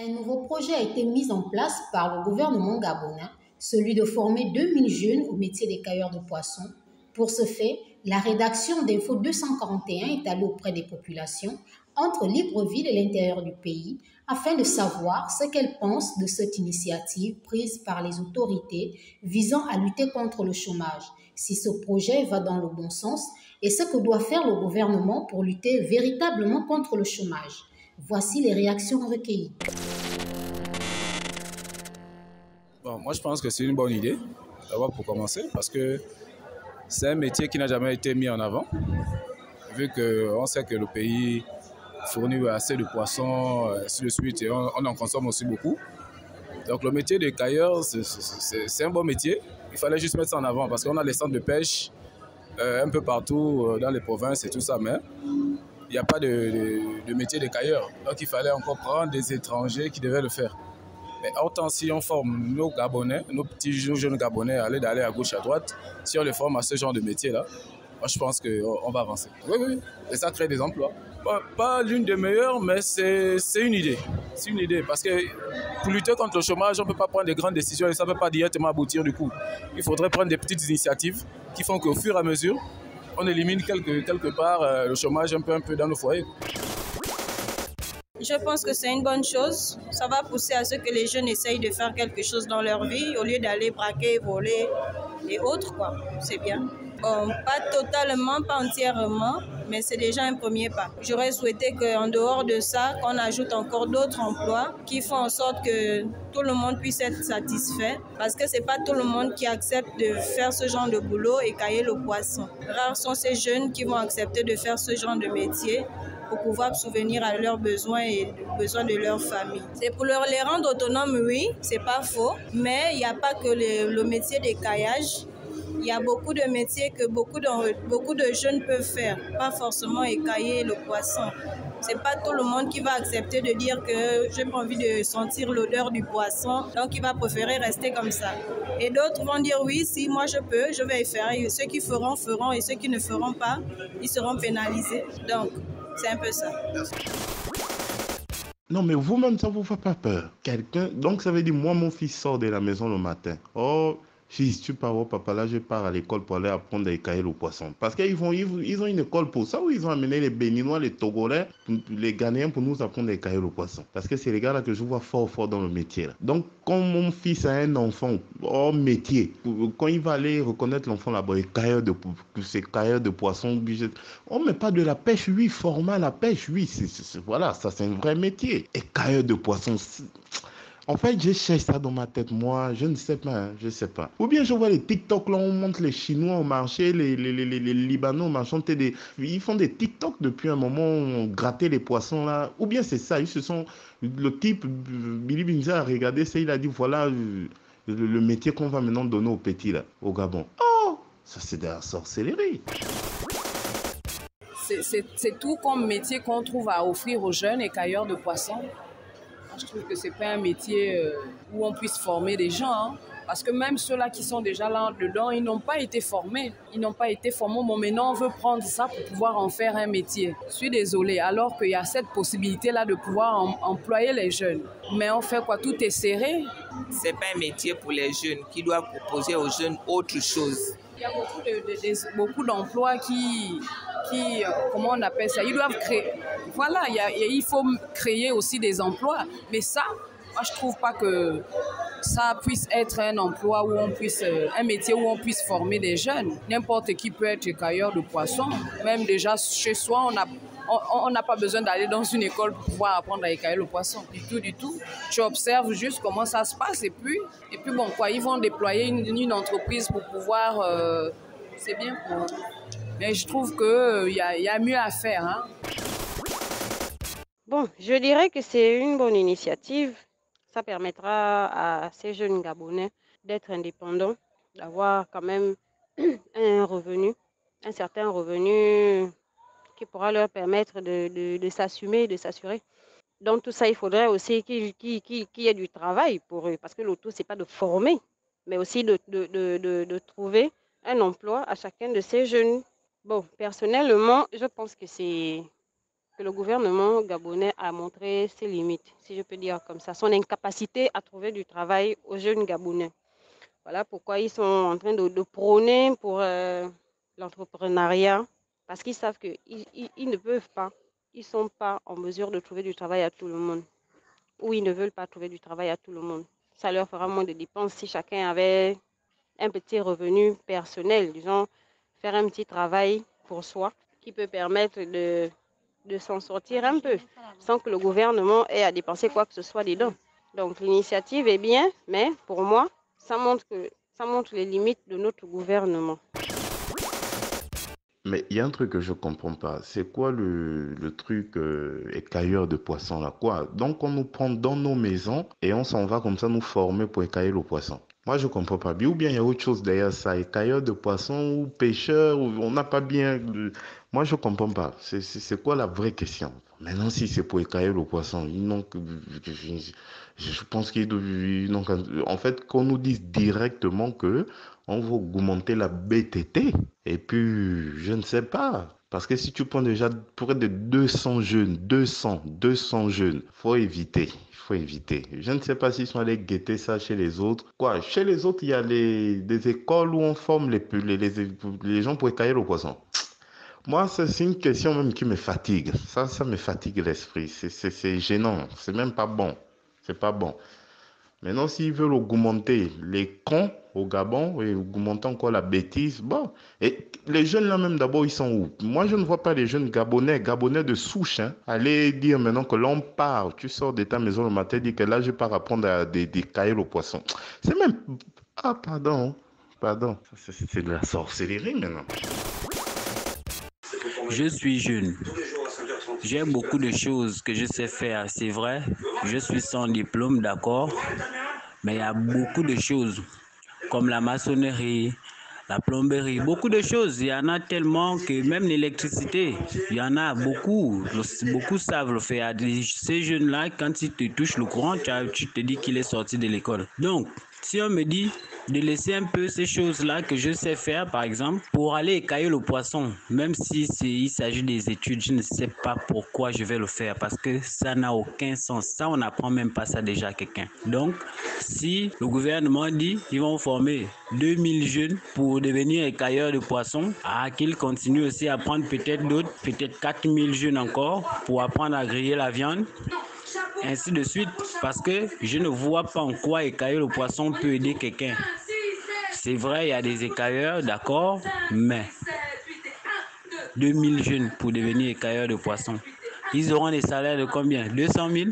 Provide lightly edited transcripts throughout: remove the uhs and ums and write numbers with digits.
Un nouveau projet a été mis en place par le gouvernement gabonais, celui de former 2000 jeunes au métier d'écailleurs de poissons. Pour ce fait, la rédaction d'Info 241 est allée auprès des populations entre Libreville et l'intérieur du pays afin de savoir ce qu'elles pensent de cette initiative prise par les autorités visant à lutter contre le chômage, si ce projet va dans le bon sens et ce que doit faire le gouvernement pour lutter véritablement contre le chômage. Voici les réactions recueillies. Bon, moi, je pense que c'est une bonne idée, d'abord pour commencer, parce que c'est un métier qui n'a jamais été mis en avant, vu qu'on sait que le pays fournit assez de poissons, ainsi de suite, et on en consomme aussi beaucoup. Donc le métier de cailleur, c'est un bon métier. Il fallait juste mettre ça en avant, parce qu'on a les centres de pêche un peu partout dans les provinces et tout ça, mais il n'y a pas de métier de cailleur. Donc il fallait encore prendre des étrangers qui devaient le faire. Mais autant si on forme nos Gabonais, nos petits jeunes Gabonais, d'aller à gauche, à droite, si on les forme à ce genre de métier-là, moi je pense qu'on va avancer. Oui, et ça crée des emplois. Pas l'une des meilleures, mais c'est une idée. C'est une idée, parce que pour lutter contre le chômage, on ne peut pas prendre des grandes décisions et ça ne peut pas directement aboutir du coup. Il faudrait prendre des petites initiatives qui font qu'au fur et à mesure, on élimine quelque part le chômage un peu dans nos foyers. Je pense que c'est une bonne chose. Ça va pousser à ce que les jeunes essayent de faire quelque chose dans leur vie au lieu d'aller braquer, voler et autres, quoi. C'est bien. Bon, pas totalement, pas entièrement, mais c'est déjà un premier pas. J'aurais souhaité qu'en dehors de ça, qu'on ajoute encore d'autres emplois qui font en sorte que tout le monde puisse être satisfait, parce que c'est pas tout le monde qui accepte de faire ce genre de boulot et cailler le poisson. Rares sont ces jeunes qui vont accepter de faire ce genre de métier pour pouvoir subvenir à leurs besoins et aux besoins de leur famille. C'est pour les rendre autonomes, oui, c'est pas faux, mais il n'y a pas que le métier d'écaillage. Il y a beaucoup de métiers que beaucoup de jeunes peuvent faire, pas forcément écailler le poisson. C'est pas tout le monde qui va accepter de dire que j'ai pas envie de sentir l'odeur du poisson, donc il va préférer rester comme ça. Et d'autres vont dire oui, si moi je peux, je vais y faire. Et ceux qui feront, feront, et ceux qui ne feront pas, ils seront pénalisés. Donc, c'est un peu ça. Non, mais vous-même, ça ne vous fait pas peur. Donc ça veut dire, moi, mon fils sort de la maison le matin. Oh, fils, tu pars au papa, là, je pars à l'école pour aller apprendre à écailler le poisson. Parce qu'ils ont une école pour ça, où ils ont amené les Béninois, les Togolais, les Ghanéens pour nous apprendre à écailler le poisson. Parce que c'est les gars là que je vois fort dans le métier. Là. Donc, quand mon fils a un enfant hors métier, quand il va aller reconnaître l'enfant là-bas, c'est cailleur de poisson, on ne met pas de la pêche, oui, format à la pêche, oui, voilà, ça c'est un vrai métier. Et cailleur de poisson, en fait, je cherche ça dans ma tête, moi, je ne sais pas, je ne sais pas. Ou bien je vois les TikTok, là, on montre les Chinois au marché, les Libanais au marché, ils font des TikTok depuis un moment, on grattait les poissons, là. Ou bien c'est ça, le type, Billy Binza a regardé ça, il a dit, voilà le métier qu'on va maintenant donner aux petits, là, au Gabon. Oh, ça c'est de la sorcellerie. C'est tout comme métier qu'on trouve à offrir aux jeunes écailleurs de poissons. Je trouve que ce n'est pas un métier où on puisse former des gens. Hein. Parce que même ceux-là qui sont déjà là-dedans, ils n'ont pas été formés. Ils n'ont pas été formés. Bon, maintenant, on veut prendre ça pour pouvoir en faire un métier. Je suis désolée, alors qu'il y a cette possibilité-là de pouvoir employer les jeunes. Mais on fait quoi? Tout est serré. Ce n'est pas un métier pour les jeunes qui doivent proposer aux jeunes autre chose. Il y a beaucoup d'emplois qui comment on appelle ça, ils doivent créer. Voilà, il faut créer aussi des emplois. Mais ça, moi, je ne trouve pas que ça puisse être un emploi où un métier où on puisse former des jeunes. N'importe qui peut être écailleur de poissons. Même déjà chez soi, on n'a pas besoin d'aller dans une école pour pouvoir apprendre à écailler le poisson. Du tout. Tu observes juste comment ça se passe et puis bon, quoi, ils vont déployer une entreprise pour pouvoir... c'est bien pour eux. Mais je trouve qu'il y a mieux à faire. Hein. Bon, je dirais que c'est une bonne initiative. Ça permettra à ces jeunes Gabonais d'être indépendants, d'avoir quand même un certain revenu qui pourra leur permettre de s'assumer, de s'assurer. Donc tout ça, il faudrait aussi qu'il y ait du travail pour eux, parce que le tout, ce n'est pas de former, mais aussi de trouver un emploi à chacun de ces jeunes. Bon, personnellement, je pense que c'est que le gouvernement gabonais a montré ses limites, si je peux dire comme ça, son incapacité à trouver du travail aux jeunes Gabonais. Voilà pourquoi ils sont en train de prôner pour l'entrepreneuriat, parce qu'ils savent qu'ils ne peuvent pas, ils ne sont pas en mesure de trouver du travail à tout le monde, ou ils ne veulent pas trouver du travail à tout le monde. Ça leur fera moins de dépenses si chacun avait un petit revenu personnel, disons, faire un petit travail pour soi qui peut permettre de s'en sortir un peu, sans que le gouvernement ait à dépenser quoi que ce soit dedans. Donc l'initiative est bien, mais pour moi, ça montre les limites de notre gouvernement. Mais il y a un truc que je ne comprends pas. C'est quoi le truc écailleur de poissons là, quoi? Donc on nous prend dans nos maisons et on s'en va comme ça nous former pour écailler le poisson. Moi, je ne comprends pas bien. Ou bien il y a autre chose derrière ça. Écailleur de poissons ou pêcheur, on n'a pas bien... Moi, je ne comprends pas. C'est quoi la vraie question? Maintenant, si c'est pour écailler le poisson, je pense qu'ils doivent... En fait, qu'on nous dise directement que on va augmenter la BTT. Et puis, je ne sais pas. Parce que si tu prends déjà près de 200 jeunes, 200 jeunes, faut éviter. Je ne sais pas s'ils sont allés guetter ça chez les autres. Quoi, chez les autres, il y a des écoles où on forme les gens pour écailler le poisson. Moi, c'est une question même qui me fatigue. Ça me fatigue l'esprit. C'est gênant. C'est même pas bon. C'est pas bon. Maintenant, s'ils veulent augmenter les cons au Gabon et augmenter encore la bêtise, bon. Et les jeunes là même d'abord, ils sont où? Moi, je ne vois pas les jeunes Gabonais de souche, aller dire maintenant que l'on part, tu sors de ta maison le matin, dis que là, je pars apprendre à décailler le poisson. C'est même... Ah, pardon. C'est de la sorcellerie maintenant. Je suis jeune. J'ai beaucoup de choses que je sais faire, c'est vrai. Je suis sans diplôme, d'accord. Mais il y a beaucoup de choses, comme la maçonnerie, la plomberie, beaucoup de choses. Il y en a tellement que même l'électricité, il y en a beaucoup. Beaucoup savent le faire. Ces jeunes-là, quand ils te touchent le courant, tu te dis qu'il est sorti de l'école. Donc, si on me dit de laisser un peu ces choses-là que je sais faire, par exemple, pour aller écailler le poisson, même si il s'agit des études, je ne sais pas pourquoi je vais le faire, parce que ça n'a aucun sens. Ça, on n'apprend même pas ça déjà à quelqu'un. Donc, si le gouvernement dit qu'ils vont former 2000 jeunes pour devenir écailleurs de poissons, qu'ils continuent aussi à prendre peut-être d'autres, peut-être 4000 jeunes encore pour apprendre à griller la viande, ainsi de suite, parce que je ne vois pas en quoi écailler le poisson peut aider quelqu'un. C'est vrai, il y a des écailleurs, d'accord, mais 2000 jeunes pour devenir écailleurs de poisson, ils auront des salaires de combien? 200 000?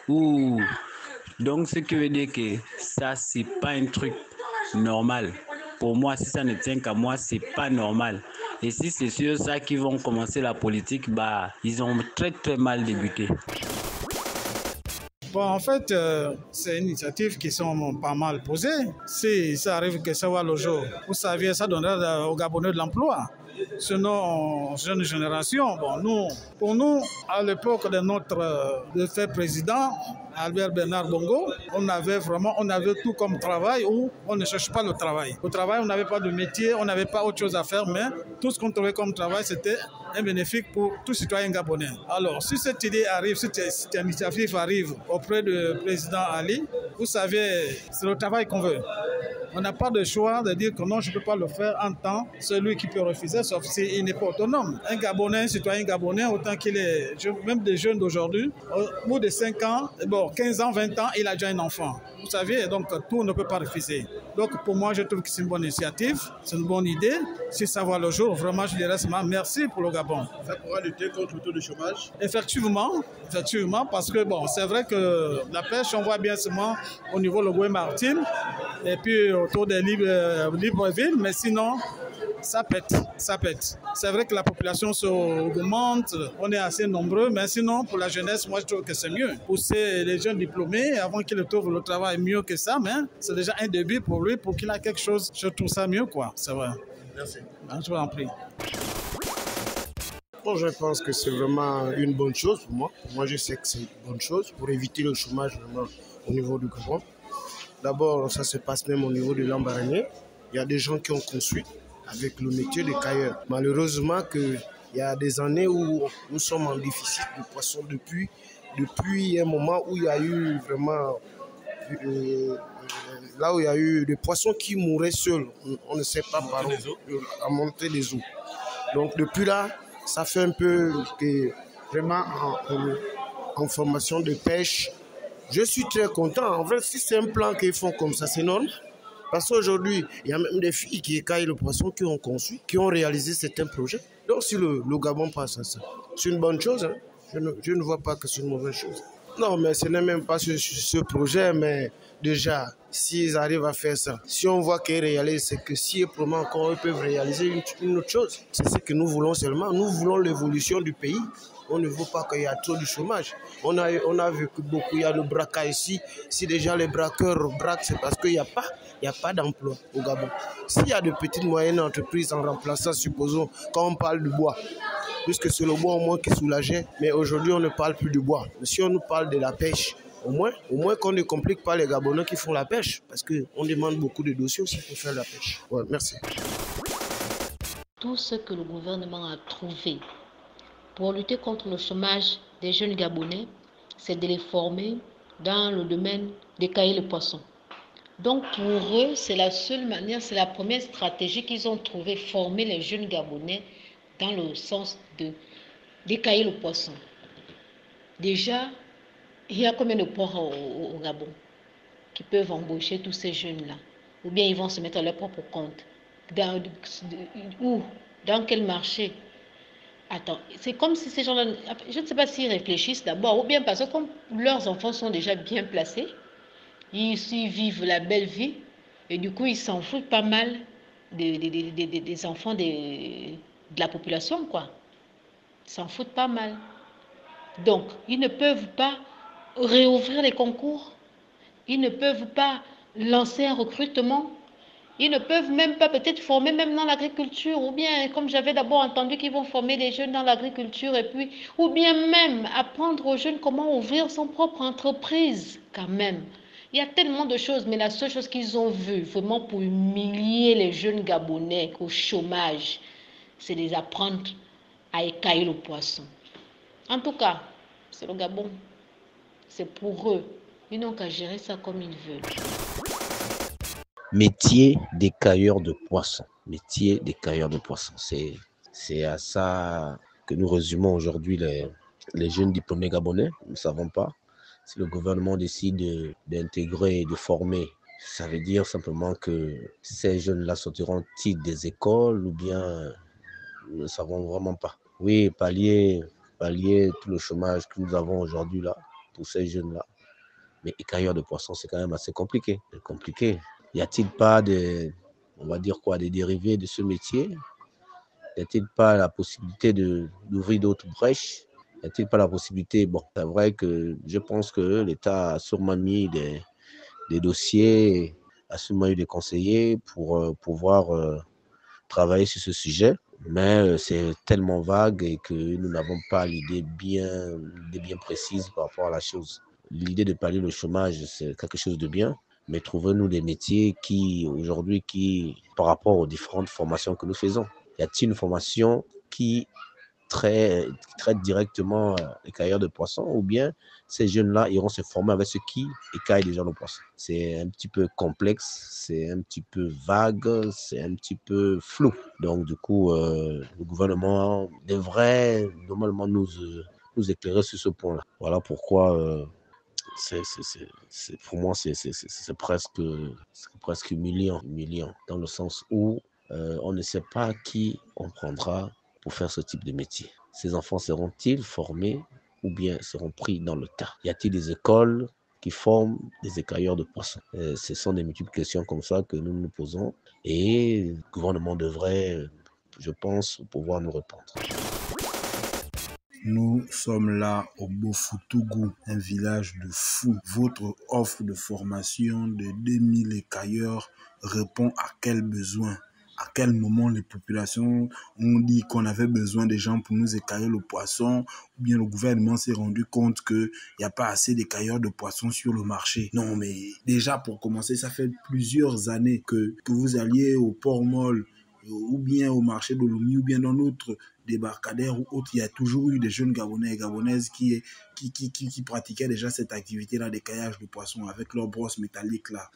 Ouh. Donc, ce qui veut dire que ça, c'est pas un truc normal. Pour moi, si ça ne tient qu'à moi, c'est pas normal. Et si c'est sur ça qu'ils vont commencer la politique, ils ont très très mal débuté. Bon, en fait, c'est une initiative qui sont pas mal posées. Si ça arrive que ça voit le jour, vous saviez, ça donnera aux Gabonais de l'emploi. Sinon, jeune génération, pour nous, à l'époque de notre fait président, Albert Bernard Bongo, on avait tout comme travail où on ne cherche pas le travail. Au travail, on n'avait pas de métier, on n'avait pas autre chose à faire, mais tout ce qu'on trouvait comme travail, c'était un bénéfice pour tout citoyen gabonais. Alors, si cette idée arrive, si cette initiative arrive auprès du président Ali, vous savez, c'est le travail qu'on veut. On n'a pas de choix de dire que non, je ne peux pas le faire en tant que celui qui peut refuser, sauf s'il n'est pas autonome. Un Gabonais, un citoyen gabonais, autant qu'il est, même des jeunes d'aujourd'hui, au bout de 5 ans, 15 ans, 20 ans, il a déjà un enfant. Vous savez, donc tout ne peut pas refuser. Donc pour moi, je trouve que c'est une bonne initiative, c'est une bonne idée. Si ça voit le jour, vraiment, je dirais merci pour le Gabon. Ça pourra lutter contre le taux de chômage? Effectivement, parce que c'est vrai que la pêche, on voit bien seulement au niveau de Loué-Martine et puis autour des Libreville, mais sinon, ça pète. C'est vrai que la population augmente, on est assez nombreux, mais sinon, pour la jeunesse, moi, je trouve que c'est mieux. Pousser les jeunes diplômés avant qu'ils trouvent le travail mieux que ça, mais c'est déjà un début pour lui, pour qu'il ait quelque chose. Je trouve ça mieux, quoi. C'est vrai. Merci. Je vous en prie. Bon, je pense que c'est vraiment une bonne chose pour moi. Moi, je sais que c'est une bonne chose pour éviter le chômage vraiment au niveau du Gabon. D'abord, ça se passe même au niveau de l'Ambaranier. Il y a des gens qui ont construit avec le métier de cailleur. Malheureusement, il Il y a des années où nous sommes en déficit de poissons depuis un moment où il y a eu vraiment... là où il y a eu des poissons qui mouraient seuls. On ne sait pas par où, à monter des eaux. Donc depuis là, ça fait un peu que vraiment en formation de pêche, je suis très content. En vrai, si c'est un plan qu'ils font comme ça, c'est normal. Parce qu'aujourd'hui, il y a même des filles qui écaillent le poisson, qui ont conçu, qui ont réalisé certains projets. Donc si le Gabon passe à ça, c'est une bonne chose. Hein. Je ne vois pas que c'est une mauvaise chose. Non, mais ce n'est même pas ce projet, mais déjà, s'ils arrivent à faire ça, si on voit qu'ils réalisent, c'est que si et probablement encore ils peuvent réaliser une autre chose. C'est ce que nous voulons seulement. Nous voulons l'évolution du pays. On ne veut pas qu'il y ait trop de chômage. On a vu que beaucoup, il y a le braquage ici. Si déjà les braqueurs braquent, c'est parce qu'il n'y a pas d'emploi au Gabon. S'il y a de petites moyennes entreprises en remplaçant, supposons, quand on parle du bois, puisque c'est le bois au moins qui soulageait, mais aujourd'hui on ne parle plus du bois. Mais si on nous parle de la pêche, au moins qu'on ne complique pas les Gabonais qui font la pêche, parce qu'on demande beaucoup de dossiers aussi pour faire la pêche. Ouais, merci. Tout ce que le gouvernement a trouvé pour lutter contre le chômage des jeunes Gabonais, c'est de les former dans le domaine d'écailler le poisson. Donc pour eux, c'est la seule manière, c'est la première stratégie qu'ils ont trouvé, former les jeunes Gabonais dans le sens d'écailler le poisson. Déjà, il y a combien de ports au Gabon qui peuvent embaucher tous ces jeunes-là? Ou bien ils vont se mettre à leur propre compte? Où? Dans quel marché? Attends, c'est comme si ces gens-là, je ne sais pas s'ils réfléchissent d'abord, ou bien parce que comme leurs enfants sont déjà bien placés, ils vivent la belle vie, et du coup ils s'en foutent pas mal des enfants de la population, quoi. Ils s'en foutent pas mal. Donc, ils ne peuvent pas réouvrir les concours, ils ne peuvent pas lancer un recrutement, ils ne peuvent même pas peut-être former même dans l'agriculture, ou bien, comme j'avais d'abord entendu qu'ils vont former les jeunes dans l'agriculture, et puis, ou bien même apprendre aux jeunes comment ouvrir son propre entreprise, quand même. Il y a tellement de choses, mais la seule chose qu'ils ont vue, vraiment pour humilier les jeunes Gabonais au chômage, c'est de les apprendre à écailler le poisson. En tout cas, c'est le Gabon. C'est pour eux. Ils n'ont qu'à gérer ça comme ils veulent. Métier d'écailleur de poissons. Métier d'écailleur de poissons. C'est à ça que nous résumons aujourd'hui les jeunes diplômés gabonais. Nous ne savons pas. Si le gouvernement décide d'intégrer et de former, ça veut dire simplement que ces jeunes-là sortiront-ils des écoles ou bien nous ne savons vraiment pas. Oui, pallier tout le chômage que nous avons aujourd'hui là, pour ces jeunes-là. Mais écailleur de poissons, c'est quand même assez compliqué. C'est compliqué. Y a-t-il pas des dérivés de ce métier? Y a-t-il pas la possibilité d'ouvrir d'autres brèches? Y a-t-il pas la possibilité? Bon, c'est vrai que je pense que l'État a sûrement mis des dossiers, a sûrement eu des conseillers pour pouvoir travailler sur ce sujet. Mais c'est tellement vague et que nous n'avons pas l'idée bien précise par rapport à la chose. L'idée de pallier le chômage, c'est quelque chose de bien. Mais trouvons-nous des métiers aujourd'hui, par rapport aux différentes formations que nous faisons. Y a-t-il une formation qui traite directement écailleurs de poissons ou bien ces jeunes-là iront se former avec ceux qui écaillent déjà le poisson? C'est un petit peu complexe, c'est un petit peu vague, c'est un petit peu flou. Donc du coup, le gouvernement devrait normalement nous éclairer sur ce point-là. Voilà pourquoi... pour moi, c'est presque humiliant, dans le sens où on ne sait pas qui on prendra pour faire ce type de métier. Ces enfants seront-ils formés ou bien seront pris dans le tas? Y a-t-il des écoles qui forment des écailleurs de poissons? Ce sont des multiples questions comme ça que nous nous posons et le gouvernement devrait, je pense, pouvoir nous répondre. Nous sommes là au Bofutougou, un village de fous. Votre offre de formation de 2000 écailleurs répond à quel besoin? À quel moment les populations ont dit qu'on avait besoin des gens pour nous écailler le poisson, ou bien le gouvernement s'est rendu compte qu'il n'y a pas assez d'écailleurs de poissons sur le marché? Non, mais déjà pour commencer, ça fait plusieurs années que vous alliez au port Molle ou bien au marché de Lomé ou bien dans notre débarcadères ou autres, il y a toujours eu des jeunes Gabonais et Gabonaises qui pratiquaient déjà cette activité-là d'écaillage de poissons avec leurs brosses métalliques là.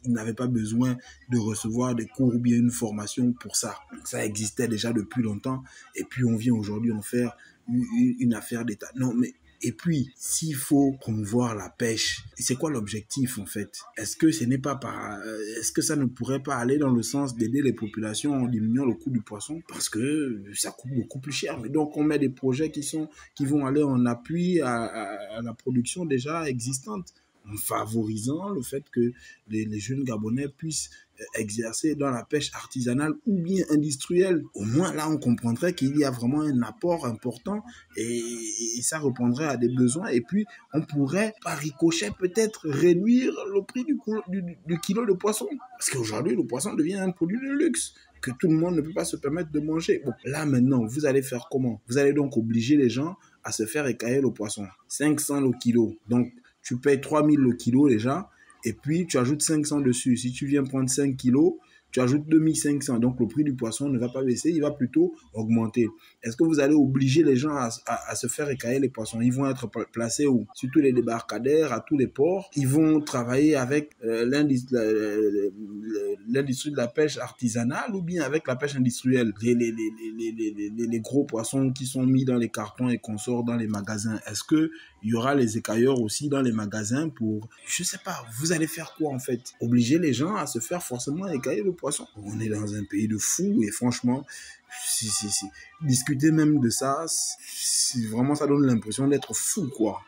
Ils n'avaient pas besoin de recevoir des cours ou bien une formation pour ça. Ça existait déjà depuis longtemps et puis on vient aujourd'hui en faire une affaire d'État. Non, mais et puis, s'il faut promouvoir la pêche, c'est quoi l'objectif en fait? Est-ce que est-ce que ça ne pourrait pas aller dans le sens d'aider les populations en diminuant le coût du poisson? Parce que ça coûte beaucoup plus cher. Mais donc, on met des projets qui vont aller en appui à la production déjà existante, en favorisant le fait que les jeunes Gabonais puissent exercer dans la pêche artisanale ou bien industrielle. Au moins, là, on comprendrait qu'il y a vraiment un apport important et ça répondrait à des besoins. Et puis, on pourrait, par ricochet, peut-être réduire le prix du kilo de poisson. Parce qu'aujourd'hui, le poisson devient un produit de luxe que tout le monde ne peut pas se permettre de manger. Bon, là, maintenant, vous allez faire comment? Vous allez donc obliger les gens à se faire écailler le poisson. 500 le kilo. Donc, tu payes 3000 le kilo déjà, et puis tu ajoutes 500 dessus. Si tu viens prendre 5 kilos, tu ajoutes 2500. Donc le prix du poisson ne va pas baisser, il va plutôt augmenter. Est-ce que vous allez obliger les gens à se faire écailler les poissons? Ils vont être placés où? Sur tous les débarcadères, à tous les ports. Ils vont travailler avec l'industrie de la pêche artisanale ou bien avec la pêche industrielle. Les gros poissons qui sont mis dans les cartons et qu'on sort dans les magasins. Est-ce qu'il y aura les écailleurs aussi dans les magasins pour... Je sais pas, vous allez faire quoi en fait? Obliger les gens à se faire forcément écailler le poisson. On est dans un pays de fous et franchement, discuter même de ça, vraiment ça donne l'impression d'être fou quoi.